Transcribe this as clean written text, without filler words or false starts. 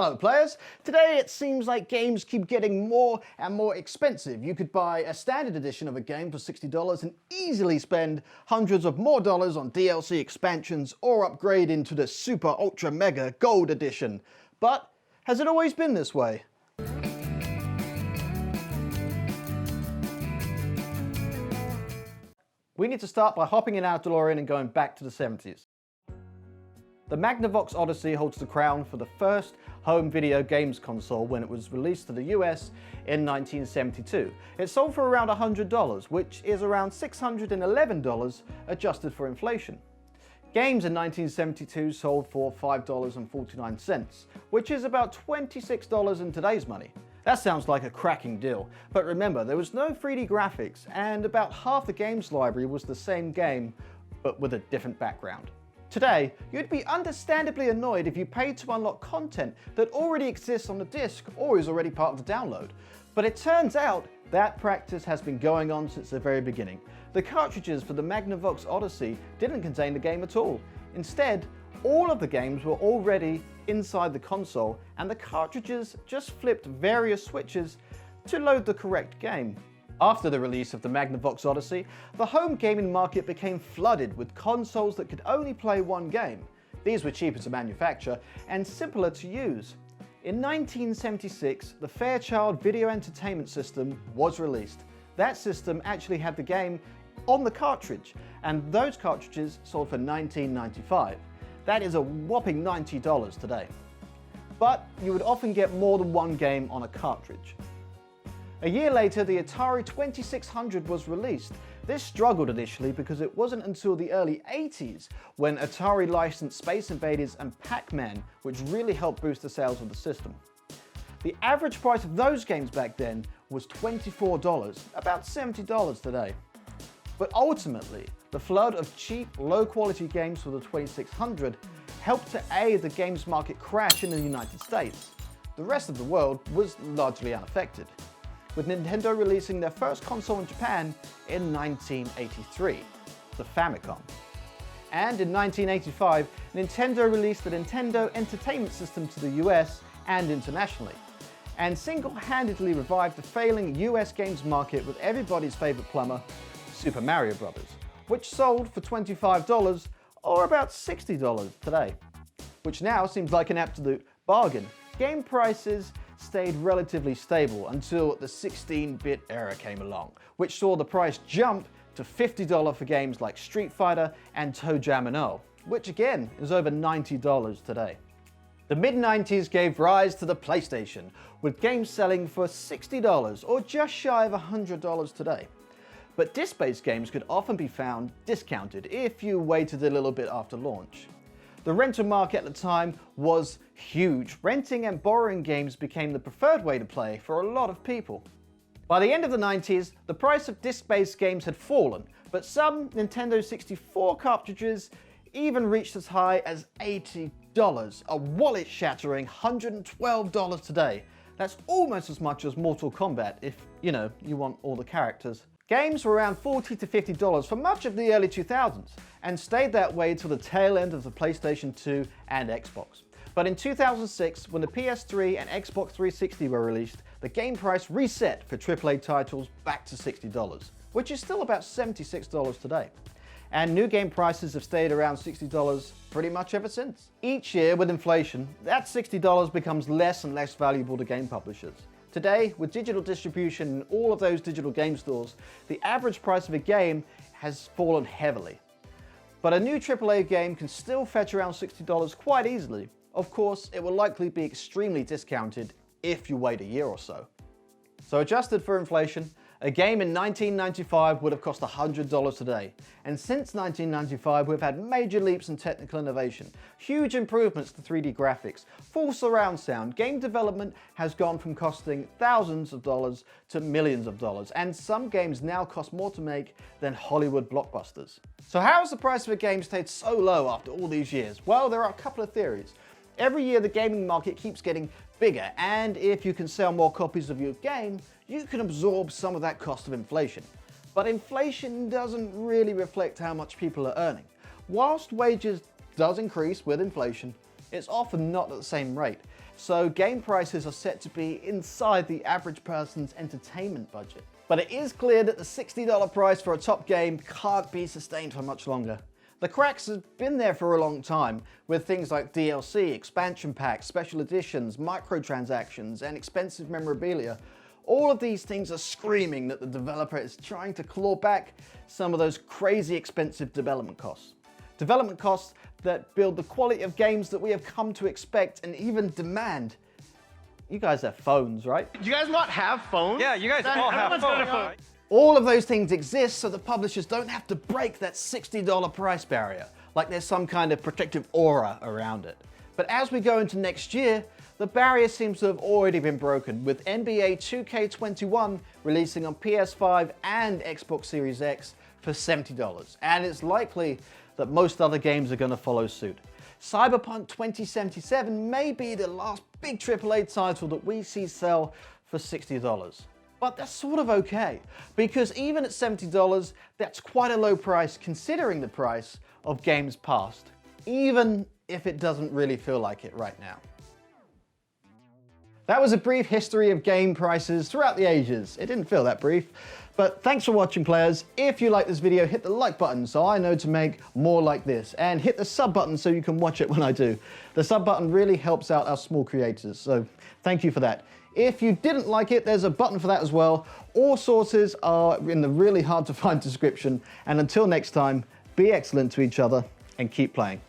Hello players! Today it seems like games keep getting more and more expensive. You could buy a standard edition of a game for $60 and easily spend hundreds of more dollars on DLC expansions or upgrade into the super ultra mega gold edition. But has it always been this way? We need to start by hopping in our DeLorean and going back to the 70s. The Magnavox Odyssey holds the crown for the first home video games console when it was released to the US in 1972. It sold for around $100, which is around $611 adjusted for inflation. Games in 1972 sold for $5.49, which is about $26 in today's money. That sounds like a cracking deal, but remember, there was no 3D graphics and about half the games library was the same game, but with a different background. Today, you'd be understandably annoyed if you paid to unlock content that already exists on the disc or is already part of the download. But it turns out that practice has been going on since the very beginning. The cartridges for the Magnavox Odyssey didn't contain the game at all. Instead, all of the games were already inside the console and the cartridges just flipped various switches to load the correct game. After the release of the Magnavox Odyssey, the home gaming market became flooded with consoles that could only play one game. These were cheaper to manufacture and simpler to use. In 1976, the Fairchild Video Entertainment System was released. That system actually had the game on the cartridge, and those cartridges sold for $19.95. That is a whopping $90 today. But you would often get more than one game on a cartridge. A year later, the Atari 2600 was released. This struggled initially because it wasn't until the early 80s when Atari licensed Space Invaders and Pac-Man, which really helped boost the sales of the system. The average price of those games back then was $24, about $70 today. But ultimately, the flood of cheap, low-quality games for the 2600 helped to aid the games market crash in the United States. The rest of the world was largely unaffected, with Nintendo releasing their first console in Japan in 1983, the Famicom. And in 1985, Nintendo released the Nintendo Entertainment System to the US and internationally, and single-handedly revived the failing US games market with everybody's favorite plumber, Super Mario Bros., which sold for $25 or about $60 today, which now seems like an absolute bargain. Game prices stayed relatively stable until the 16-bit era came along, which saw the price jump to $50 for games like Street Fighter and Toe Jam & Earl, which again is over $90 today. The mid-90s gave rise to the PlayStation, with games selling for $60 or just shy of $100 today. But disc-based games could often be found discounted if you waited a little bit after launch. The rental market at the time was huge. Renting and borrowing games became the preferred way to play for a lot of people. By the end of the 90s, the price of disc-based games had fallen, but some Nintendo 64 cartridges even reached as high as $80, a wallet-shattering $112 today. That's almost as much as Mortal Kombat if, you want all the characters. Games were around $40 to $50 for much of the early 2000s and stayed that way till the tail end of the PlayStation 2 and Xbox. But in 2006, when the PS3 and Xbox 360 were released, the game price reset for AAA titles back to $60, which is still about $76 today. And new game prices have stayed around $60 pretty much ever since. Each year with inflation, that $60 becomes less and less valuable to game publishers. Today, with digital distribution in all of those digital game stores, the average price of a game has fallen heavily. But a new AAA game can still fetch around $60 quite easily. Of course, it will likely be extremely discounted if you wait a year or so. So adjusted for inflation, a game in 1995 would have cost $100 today. And since 1995, we've had major leaps in technical innovation, huge improvements to 3D graphics, full surround sound. Game development has gone from costing thousands of dollars to millions of dollars, and some games now cost more to make than Hollywood blockbusters. So how has the price of a game stayed so low after all these years? Well, there are a couple of theories. Every year the gaming market keeps getting bigger, and if you can sell more copies of your game, you can absorb some of that cost of inflation. But inflation doesn't really reflect how much people are earning. Whilst wages does increase with inflation, it's often not at the same rate. so game prices are set to be inside the average person's entertainment budget. But it is clear that the $60 price for a top game can't be sustained for much longer. The cracks have been there for a long time, with things like DLC, expansion packs, special editions, microtransactions, and expensive memorabilia. All of these things are screaming that the developer is trying to claw back some of those crazy expensive development costs. Development costs that build the quality of games that we have come to expect and even demand. You guys have phones, right? Do you guys not have phones? Yeah, you guys all have phones. All of those things exist so the publishers don't have to break that $60 price barrier, like there's some kind of protective aura around it. But as we go into next year, the barrier seems to have already been broken, with NBA 2K21 releasing on PS5 and Xbox Series X for $70, and it's likely that most other games are going to follow suit. Cyberpunk 2077 may be the last big AAA title that we see sell for $60. But that's sort of okay, because even at $70, that's quite a low price considering the price of games past, even if it doesn't really feel like it right now. That was a brief history of game prices throughout the ages. It didn't feel that brief, but thanks for watching, players. If you like this video, hit the like button so I know to make more like this, and hit the sub button so you can watch it when I do. The sub button really helps out our small creators, so thank you for that. If you didn't like it, there's a button for that as well. All sources are in the really hard to find description, and until next time, be excellent to each other and keep playing.